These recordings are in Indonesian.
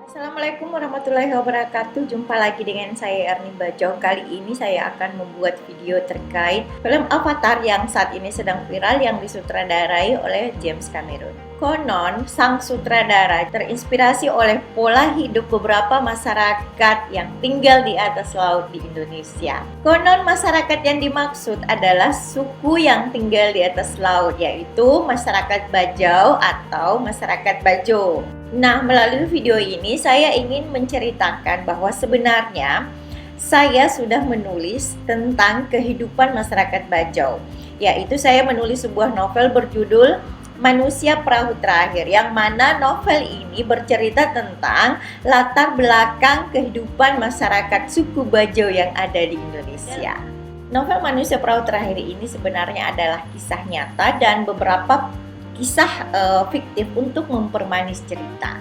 Assalamualaikum warahmatullahi wabarakatuh. Jumpa lagi dengan saya Erni Bajo. Kali ini saya akan membuat video terkait film Avatar yang saat ini sedang viral yang disutradarai oleh James Cameron. Konon, sang sutradara terinspirasi oleh pola hidup beberapa masyarakat yang tinggal di atas laut di Indonesia. Konon, masyarakat yang dimaksud adalah suku yang tinggal di atas laut, yaitu masyarakat Bajau atau masyarakat Bajo. Nah, melalui video ini saya ingin menceritakan bahwa sebenarnya saya sudah menulis tentang kehidupan masyarakat Bajau. Yaitu saya menulis sebuah novel berjudul Manusia Perahu Terakhir, yang mana novel ini bercerita tentang latar belakang kehidupan masyarakat suku Bajau yang ada di Indonesia. Novel Manusia Perahu Terakhir ini sebenarnya adalah kisah nyata dan beberapa kisah fiktif untuk mempermanis cerita.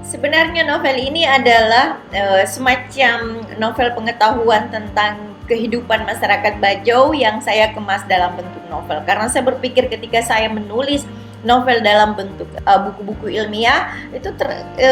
Sebenarnya novel ini adalah semacam novel pengetahuan tentang kehidupan masyarakat Bajau yang saya kemas dalam bentuk novel. Karena saya berpikir ketika saya menulis novel dalam bentuk buku-buku ilmiah itu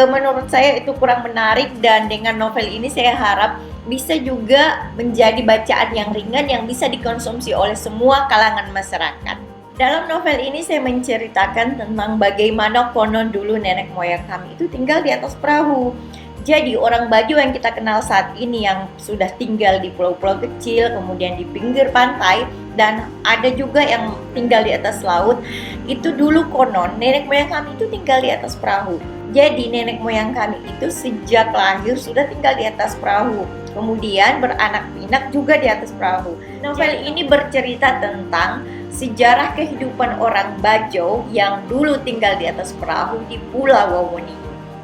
menurut saya itu kurang menarik, dan dengan novel ini saya harap bisa juga menjadi bacaan yang ringan yang bisa dikonsumsi oleh semua kalangan masyarakat. Dalam novel ini saya menceritakan tentang bagaimana konon dulu nenek moyang kami itu tinggal di atas perahu. Jadi orang Bajo yang kita kenal saat ini yang sudah tinggal di pulau-pulau kecil, kemudian di pinggir pantai, dan ada juga yang tinggal di atas laut, itu dulu konon nenek moyang kami itu tinggal di atas perahu. Jadi nenek moyang kami itu sejak lahir sudah tinggal di atas perahu, kemudian beranak pinak juga di atas perahu. Novel ini bercerita tentang sejarah kehidupan orang Bajau yang dulu tinggal di atas perahu di Pulau Wawoni.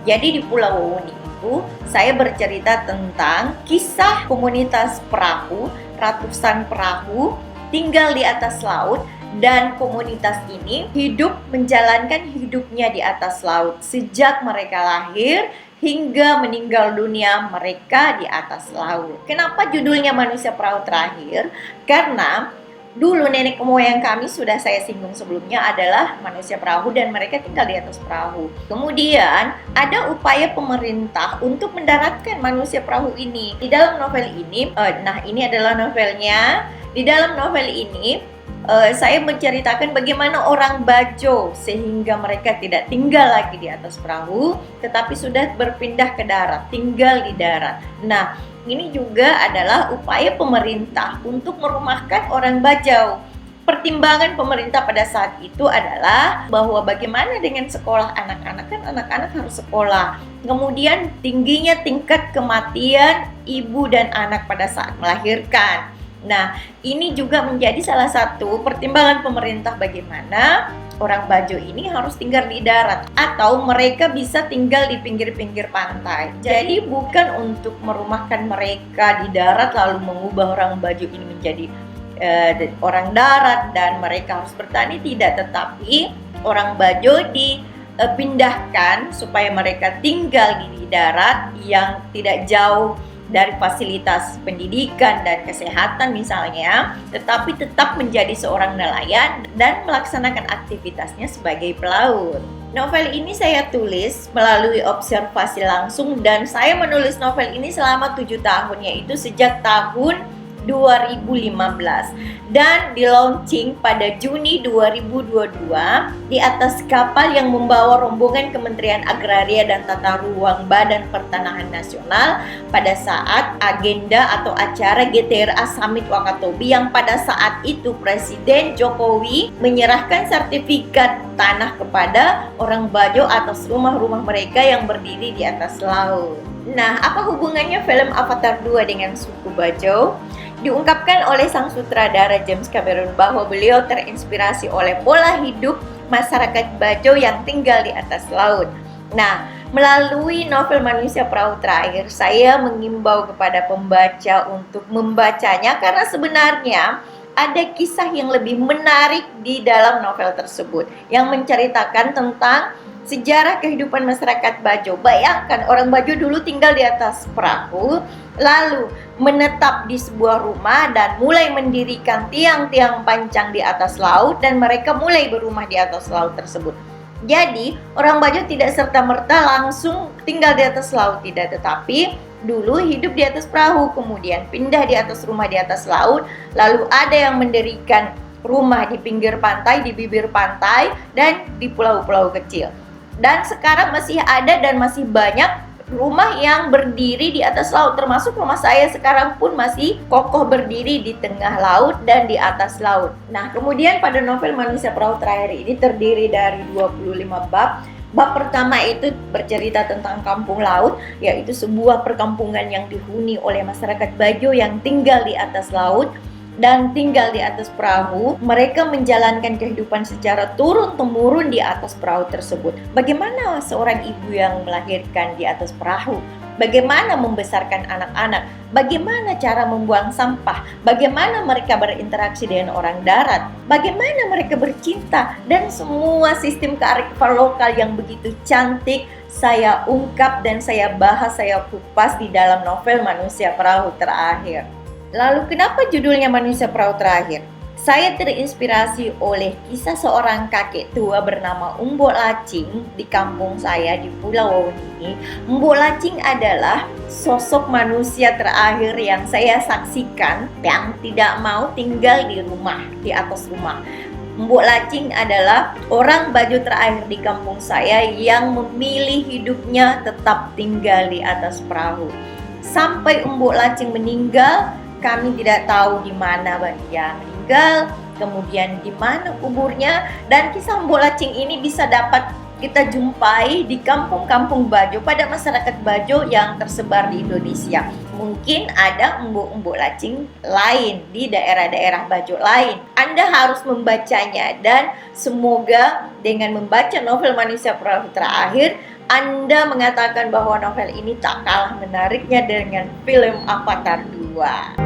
Jadi di Pulau Wawoni itu saya bercerita tentang kisah komunitas perahu, ratusan perahu tinggal di atas laut, dan komunitas ini hidup menjalankan hidupnya di atas laut sejak mereka lahir hingga meninggal dunia mereka di atas laut. Kenapa judulnya Manusia Perahu Terakhir? Karena dulu nenek moyang kami sudah saya singgung sebelumnya adalah manusia perahu dan mereka tinggal di atas perahu. Kemudian ada upaya pemerintah untuk mendaratkan manusia perahu ini. Di dalam novel ini, ini adalah novelnya. Di dalam novel ini saya menceritakan bagaimana orang Bajo sehingga mereka tidak tinggal lagi di atas perahu, tetapi sudah berpindah ke darat, tinggal di darat. Nah, ini juga adalah upaya pemerintah untuk merumahkan orang Bajau. Pertimbangan pemerintah pada saat itu adalah bahwa bagaimana dengan sekolah anak-anak, kan anak-anak harus sekolah. Kemudian tingginya tingkat kematian ibu dan anak pada saat melahirkan. Nah, ini juga menjadi salah satu pertimbangan pemerintah bagaimana orang Bajo ini harus tinggal di darat atau mereka bisa tinggal di pinggir-pinggir pantai. Jadi bukan untuk merumahkan mereka di darat lalu mengubah orang Bajo ini menjadi orang darat dan mereka harus bertani, tidak, tetapi orang Bajo dipindahkan supaya mereka tinggal di darat yang tidak jauh dari fasilitas pendidikan dan kesehatan misalnya, tetapi tetap menjadi seorang nelayan dan melaksanakan aktivitasnya sebagai pelaut. Novel ini saya tulis melalui observasi langsung, dan saya menulis novel ini selama 7 tahun, yaitu sejak tahun 2015 dan di launching pada Juni 2022 di atas kapal yang membawa rombongan Kementerian Agraria dan Tata Ruang Badan Pertanahan Nasional pada saat agenda atau acara GTRA Summit Wakatobi, yang pada saat itu Presiden Jokowi menyerahkan sertifikat tanah kepada orang Bajo atas rumah-rumah mereka yang berdiri di atas laut. Nah, apa hubungannya film Avatar 2 dengan suku Bajau? Diungkapkan oleh sang sutradara James Cameron bahwa beliau terinspirasi oleh pola hidup masyarakat Bajau yang tinggal di atas laut. Nah, melalui novel Manusia Perahu Terakhir, saya mengimbau kepada pembaca untuk membacanya karena sebenarnya ada kisah yang lebih menarik di dalam novel tersebut yang menceritakan tentang sejarah kehidupan masyarakat Bajau. Bayangkan orang Bajau dulu tinggal di atas perahu, lalu menetap di sebuah rumah dan mulai mendirikan tiang-tiang pancang di atas laut, dan mereka mulai berumah di atas laut tersebut. Jadi, orang Bajo tidak serta-merta langsung tinggal di atas laut, tidak, tetapi dulu hidup di atas perahu, kemudian pindah di atas rumah di atas laut, lalu ada yang mendirikan rumah di pinggir pantai, di bibir pantai, dan di pulau-pulau kecil. Dan sekarang masih ada dan masih banyak rumah yang berdiri di atas laut, termasuk rumah saya sekarang pun masih kokoh berdiri di tengah laut dan di atas laut. Nah, kemudian pada novel Manusia Perahu Terakhir ini terdiri dari 25 bab. Bab pertama itu bercerita tentang kampung laut, yaitu sebuah perkampungan yang dihuni oleh masyarakat Bajo yang tinggal di atas laut dan tinggal di atas perahu. Mereka menjalankan kehidupan secara turun-temurun di atas perahu tersebut. Bagaimana seorang ibu yang melahirkan di atas perahu? Bagaimana membesarkan anak-anak? Bagaimana cara membuang sampah? Bagaimana mereka berinteraksi dengan orang darat? Bagaimana mereka bercinta? Dan semua sistem kearifan lokal yang begitu cantik saya ungkap dan saya bahas, saya kupas di dalam novel Manusia Perahu Terakhir. Lalu kenapa judulnya Manusia Perahu Terakhir? Saya terinspirasi oleh kisah seorang kakek tua bernama Mbok Lacing di kampung saya di Pulau Wawonii. Mbok Lacing adalah sosok manusia terakhir yang saya saksikan yang tidak mau tinggal di rumah, di atas rumah. Mbok Lacing adalah orang Bajo terakhir di kampung saya yang memilih hidupnya tetap tinggal di atas perahu. Sampai Mbok Lacing meninggal, kami tidak tahu di mana dia meninggal, kemudian di mana kuburnya, dan kisah Mbok Lacing ini bisa dapat kita jumpai di kampung-kampung Bajo pada masyarakat Bajo yang tersebar di Indonesia. Mungkin ada Mbok Lacing lain di daerah-daerah Bajo lain. Anda harus membacanya, dan semoga dengan membaca novel Manusia Perahu Terakhir, Anda mengatakan bahwa novel ini tak kalah menariknya dengan film Avatar 2.